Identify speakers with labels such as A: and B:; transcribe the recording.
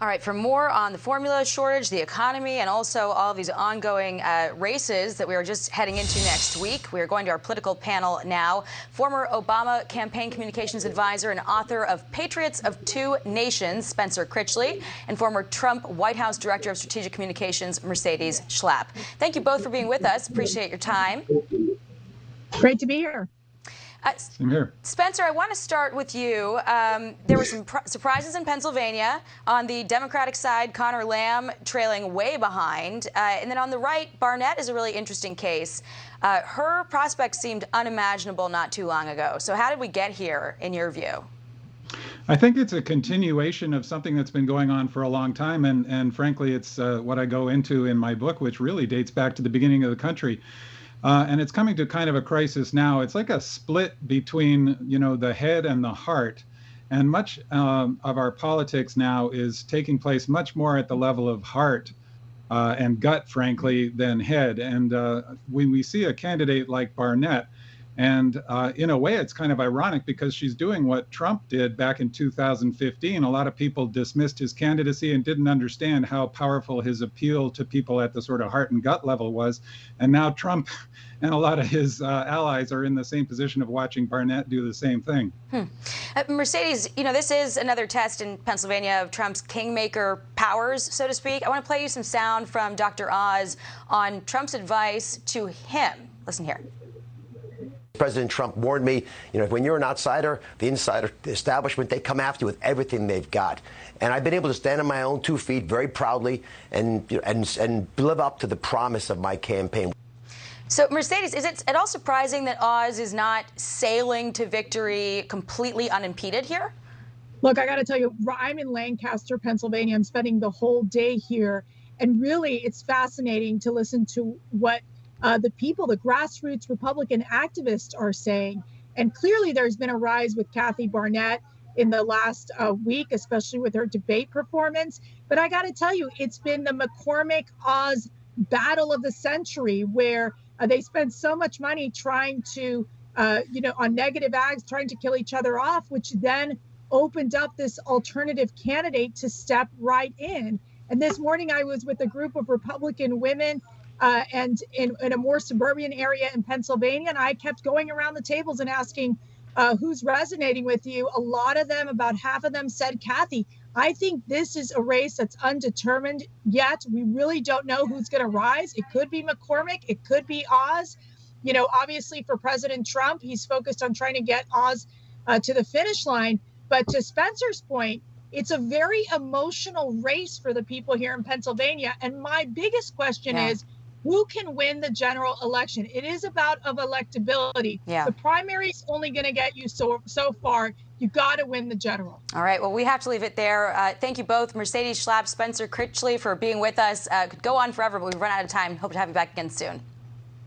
A: All right, for more on the formula shortage, the economy, and also all of these ongoing races that we are just heading into next week, we are going to our political panel now. Former Obama campaign communications advisor and author of Patriots of Two Nations, Spencer Critchley, and former Trump White House Director of Strategic Communications, Mercedes Schlapp. Thank you both for being with us. Appreciate your time.
B: Great to be here.
C: Same here.
A: Spencer, I want to start with you. There were some surprises in Pennsylvania. On the Democratic side, Conor Lamb trailing way behind. And then on the right, Barnette is a really interesting case. Her prospects seemed unimaginable not too long ago. So how did we get here, in your view?
C: I think it's a continuation of something that's been going on for a long time. And frankly, it's what I go into in my book, which really dates back to the beginning of the country. And it's coming to kind of a crisis now. It's like a split between, the head and the heart. And much of our politics now is taking place much more at the level of heart and gut, frankly, than head. And when we see a candidate like Barnette, and in a way, it's kind of ironic because she's doing what Trump did back in 2015. A lot of people dismissed his candidacy and didn't understand how powerful his appeal to people at the sort of heart and gut level was. And now Trump and a lot of his allies are in the same position of watching Barnette do the same thing.
A: Mercedes, this is another test in Pennsylvania of Trump's kingmaker powers, so to speak. I want to play you some sound from Dr. Oz on Trump's advice to him. Listen here.
D: President Trump warned me, when you're an outsider, the insider, the establishment, they come after you with everything they've got. And I've been able to stand on my own 2 feet very proudly and live up to the promise of my campaign.
A: So, Mercedes, is it at all surprising that Oz is not sailing to victory completely unimpeded here?
B: Look, I got to tell you, I'm in Lancaster, Pennsylvania. I'm spending the whole day here. And really, it's fascinating to listen to what the people, the grassroots Republican activists are saying. And clearly there's been a rise with Kathy Barnette in the last week, especially with her debate performance. But I got to tell you, it's been the McCormick-Oz battle of the century where they spent so much money trying to, on negative ads, trying to kill each other off, which then opened up this alternative candidate to step right in. And this morning I was with a group of Republican women and in a more suburban area in Pennsylvania. And I kept going around the tables and asking who's resonating with you. A lot of them, about half of them said, Kathy, I think this is a race that's undetermined yet. We really don't know who's going to rise. It could be McCormick. It could be Oz. Obviously for President Trump, he's focused on trying to get Oz to the finish line. But to Spencer's point, it's a very emotional race for the people here in Pennsylvania. And my biggest question is, who can win the general election? It is about electability. The primary's only going to get you so far. You got to win the general.
A: All right. Well, we have to leave it there. Thank you both, Mercedes Schlapp, Spencer Critchley, for being with us. Could go on forever, but we've run out of time. Hope to have you back again soon.